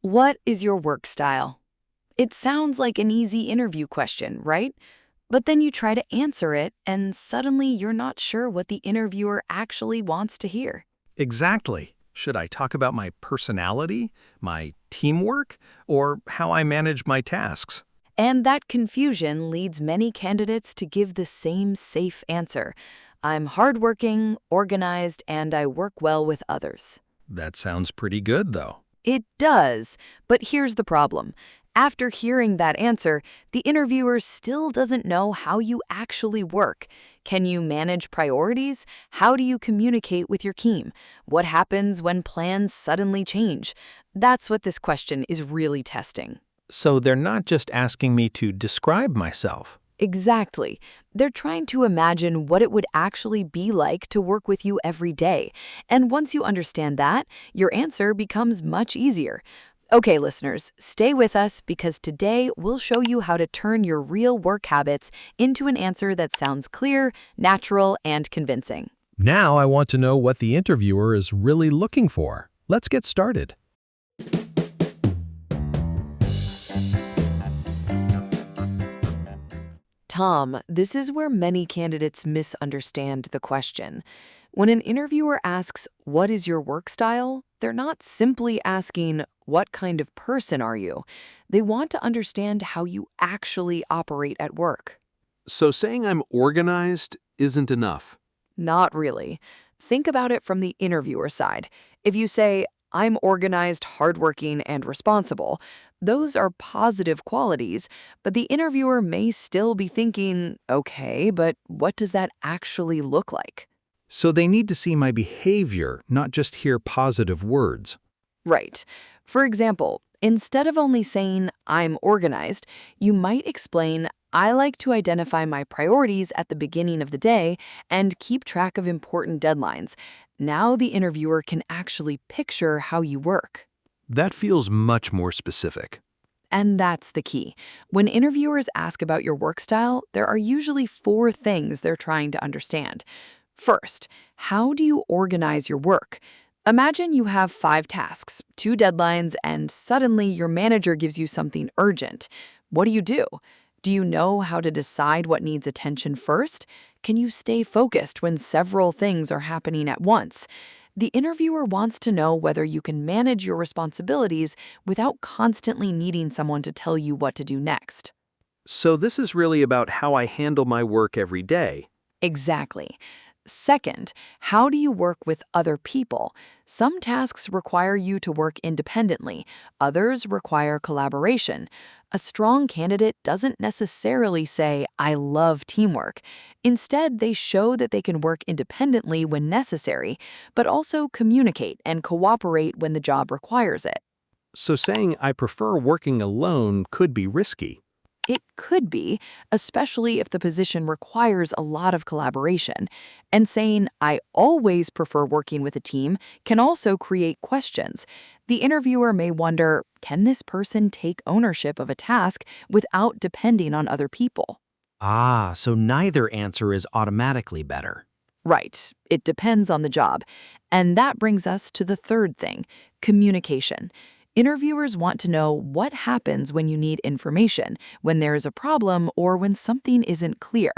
What is your work style? It sounds like an easy interview question, right? But then you try to answer it, and suddenly you're not sure what the interviewer actually wants to hear. Exactly. Should I talk about my personality, my teamwork, or how I manage my tasks? And that confusion leads many candidates to give the same safe answer. I'm hardworking, organized, and I work well with others. That sounds pretty good, though. It does, but here's the problem. After hearing that answer, the interviewer still doesn't know how you actually work. Can you manage priorities? How do you communicate with your team? What happens when plans suddenly change? That's what this question is really testing. So they're not just asking me to describe myself. Exactly. They're trying to imagine what it would actually be like to work with you every day. And once you understand that, your answer becomes much easier. Okay, listeners, stay with us because today we'll show you how to turn your real work habits into an answer that sounds clear, natural, and convincing. Now I want to know what the interviewer is really looking for. Let's get started. Tom, this is where many candidates misunderstand the question. When an interviewer asks, "What is your work style?" they're not simply asking, "What kind of person are you?" They want to understand how you actually operate at work. So saying I'm organized isn't enough. Not really. Think about it from the interviewer side. If you say, "I'm organized, hardworking, and responsible," those are positive qualities, but the interviewer may still be thinking, "Okay, but what does that actually look like?" So they need to see my behavior, not just hear positive words. Right. For example, instead of only saying, "I'm organized," you might explain, "I like to identify my priorities at the beginning of the day and keep track of important deadlines." Now the interviewer can actually picture how you work. That feels much more specific. And that's the key. When interviewers ask about your work style, there are usually four things they're trying to understand. First, how do you organize your work? Imagine you have 5 tasks, 2 deadlines, and suddenly your manager gives you something urgent. What do you do? Do you know how to decide what needs attention first? Can you stay focused when several things are happening at once? The interviewer wants to know whether you can manage your responsibilities without constantly needing someone to tell you what to do next. So this is really about how I handle my work every day. Exactly. Second, how do you work with other people? Some tasks require you to work independently, others require collaboration. A strong candidate doesn't necessarily say, "I love teamwork." Instead, they show that they can work independently when necessary, but also communicate and cooperate when the job requires it. So saying I prefer working alone could be risky. It could be, especially if the position requires a lot of collaboration. And saying, "I always prefer working with a team," can also create questions. The interviewer may wonder, can this person take ownership of a task without depending on other people? Ah, so neither answer is automatically better. Right, it depends on the job. And that brings us to the third thing, communication. Interviewers want to know what happens when you need information, when there is a problem, or when something isn't clear.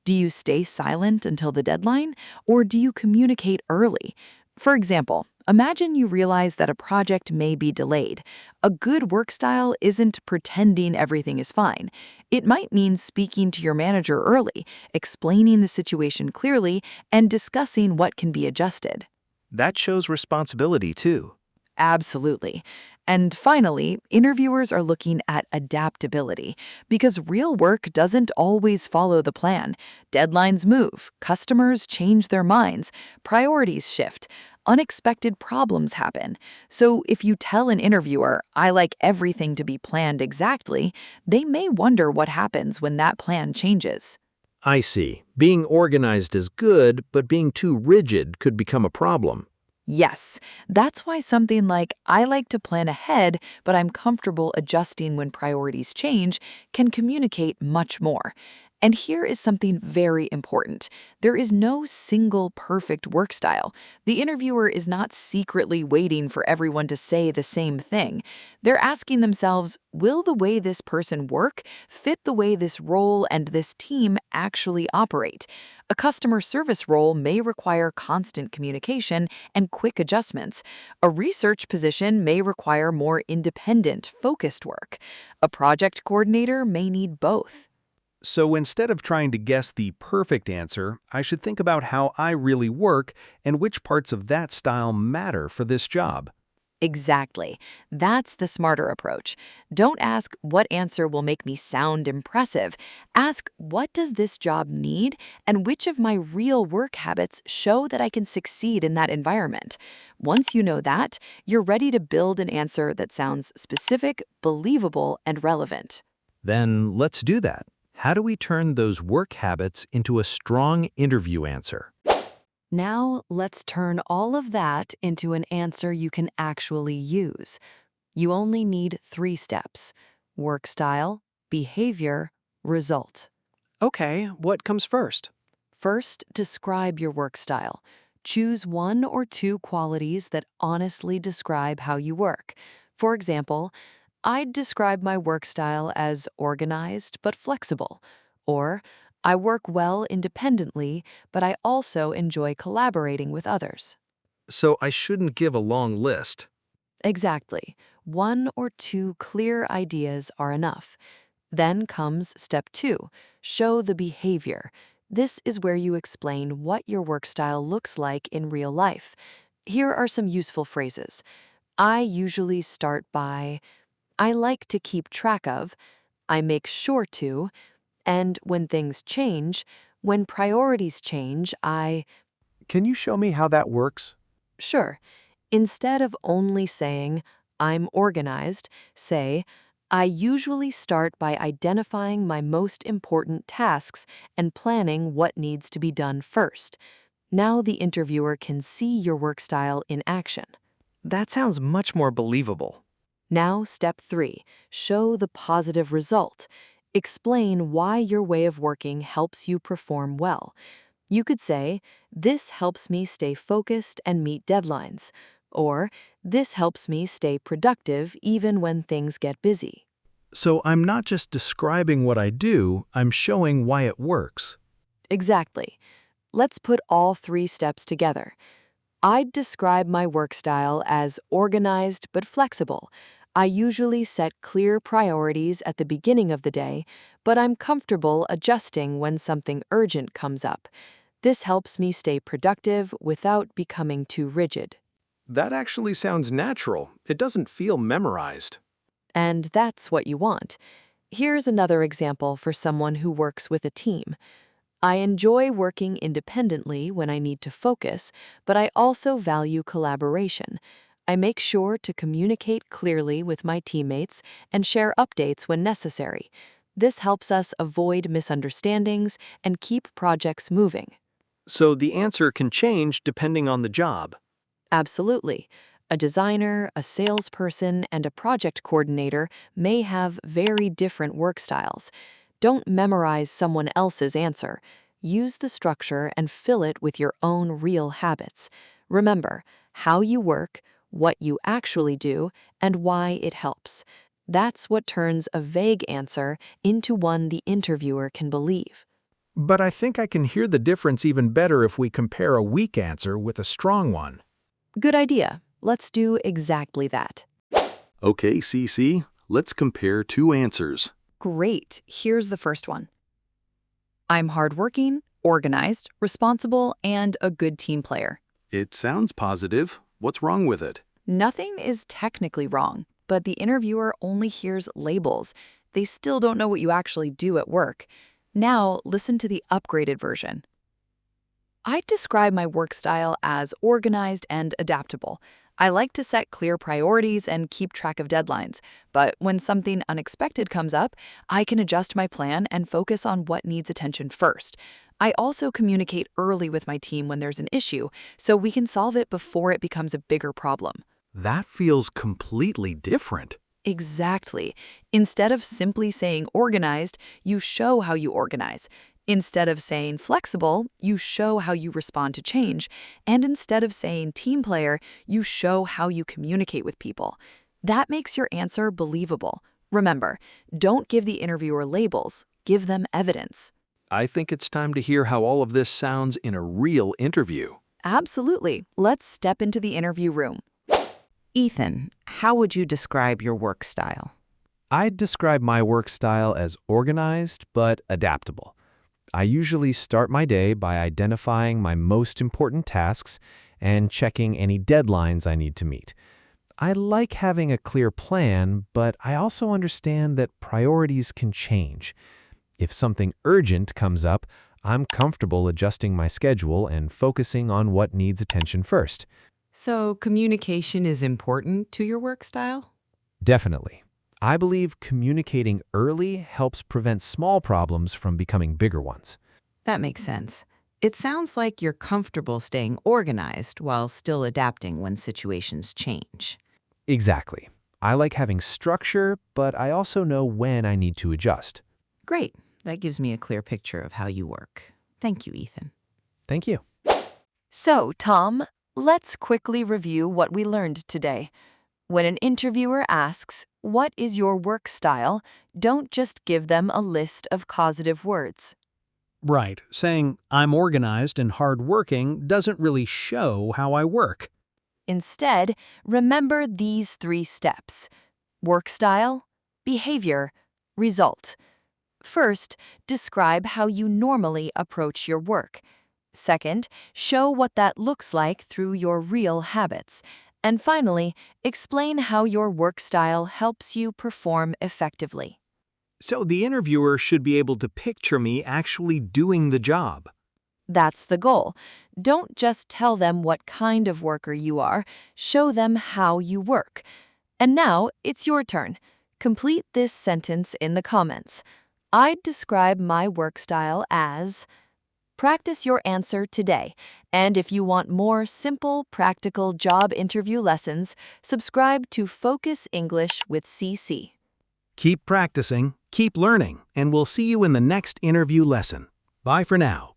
Do you stay silent until the deadline, or do you communicate early? For example, imagine you realize that a project may be delayed. A good work style isn't pretending everything is fine. It might mean speaking to your manager early, explaining the situation clearly, and discussing what can be adjusted. That shows responsibility too. Absolutely. And finally, interviewers are looking at adaptability because real work doesn't always follow the plan. Deadlines move, customers change their minds, priorities shift, unexpected problems happen. So if you tell an interviewer, "I like everything to be planned exactly," they may wonder what happens when that plan changes. I see. Being organized is good, but being too rigid could become a problem. Yes, that's why something like, "I like to plan ahead, but I'm comfortable adjusting when priorities change," can communicate much more. And here is something very important. There is no single perfect work style. The interviewer is not secretly waiting for everyone to say the same thing. They're asking themselves, will the way this person work fit the way this role and this team actually operate? A customer service role may require constant communication and quick adjustments. A research position may require more independent, focused work. A project coordinator may need both. So instead of trying to guess the perfect answer, I should think about how I really work and which parts of that style matter for this job. Exactly. That's the smarter approach. Don't ask what answer will make me sound impressive. Ask what does this job need and which of my real work habits show that I can succeed in that environment. Once you know that, you're ready to build an answer that sounds specific, believable, and relevant. Then let's do that. How do we turn those work habits into a strong interview answer? Now, let's turn all of that into an answer you can actually use. You only need 3 steps: work style, behavior, result. Okay, what comes first? First, describe your work style. Choose 1 or 2 qualities that honestly describe how you work. For example, I'd describe my work style as organized but flexible. Or, I work well independently, but I also enjoy collaborating with others. So I shouldn't give a long list. Exactly. 1 or 2 clear ideas are enough. Then comes step 2, show the behavior. This is where you explain what your work style looks like in real life. Here are some useful phrases. I usually start by, I like to keep track of, I make sure to, and when things change, when priorities change, Can you show me how that works? sure. Instead of only saying, I'm organized, say, I usually start by identifying my most important tasks and planning what needs to be done first. Now the interviewer can see your work style in action. That sounds much more believable. Now, step 3, show the positive result. Explain why your way of working helps you perform well. You could say, this helps me stay focused and meet deadlines. Or, this helps me stay productive even when things get busy. So I'm not just describing what I do, I'm showing why it works. Exactly. Let's put all 3 steps together. I'd describe my work style as organized but flexible. I usually set clear priorities at the beginning of the day, but I'm comfortable adjusting when something urgent comes up. This helps me stay productive without becoming too rigid. That actually sounds natural. It doesn't feel memorized. And that's what you want. Here's another example for someone who works with a team. I enjoy working independently when I need to focus, but I also value collaboration. I make sure to communicate clearly with my teammates and share updates when necessary. This helps us avoid misunderstandings and keep projects moving. So the answer can change depending on the job. Absolutely. A designer, a salesperson, and a project coordinator may have very different work styles. Don't memorize someone else's answer. Use the structure and fill it with your own real habits. Remember, how you work, what you actually do, and why it helps. That's what turns a vague answer into one the interviewer can believe. But I think I can hear the difference even better if we compare a weak answer with a strong one. Good idea. Let's do exactly that. Okay, CC, let's compare 2 answers. Great. Here's the first one. I'm hardworking, organized, responsible, and a good team player. It sounds positive. What's wrong with it? Nothing is technically wrong, but the interviewer only hears labels. They still don't know what you actually do at work. Now, listen to the upgraded version. I describe my work style as organized and adaptable. I like to set clear priorities and keep track of deadlines, but when something unexpected comes up, I can adjust my plan and focus on what needs attention first. I also communicate early with my team when there's an issue, so we can solve it before it becomes a bigger problem. That feels completely different. Exactly. Instead of simply saying organized, you show how you organize. Instead of saying flexible, you show how you respond to change. And instead of saying team player, you show how you communicate with people. That makes your answer believable. Remember, don't give the interviewer labels, give them evidence. I think it's time to hear how all of this sounds in a real interview. Absolutely. Let's step into the interview room. Ethan, how would you describe your work style? I'd describe my work style as organized but adaptable. I usually start my day by identifying my most important tasks and checking any deadlines I need to meet. I like having a clear plan, but I also understand that priorities can change. If something urgent comes up, I'm comfortable adjusting my schedule and focusing on what needs attention first. So, communication is important to your work style? Definitely. I believe communicating early helps prevent small problems from becoming bigger ones. That makes sense. It sounds like you're comfortable staying organized while still adapting when situations change. Exactly. I like having structure, but I also know when I need to adjust. Great. That gives me a clear picture of how you work. Thank you, Ethan. Thank you. So, Tom, let's quickly review what we learned today. When an interviewer asks, "What is your work style?" don't just give them a list of causative words. Right, saying I'm organized and hardworking doesn't really show how I work. Instead, remember these 3 steps: work style, behavior, result. First, describe how you normally approach your work. Second, show what that looks like through your real habits. And finally, explain how your work style helps you perform effectively. So the interviewer should be able to picture me actually doing the job. That's the goal. Don't just tell them what kind of worker you are, show them how you work. And now, it's your turn. Complete this sentence in the comments. I'd describe my work style as... Practice your answer today. And if you want more simple, practical job interview lessons, subscribe to Focus English with CC. Keep practicing, keep learning, and we'll see you in the next interview lesson. Bye for now.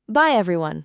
Bye, everyone.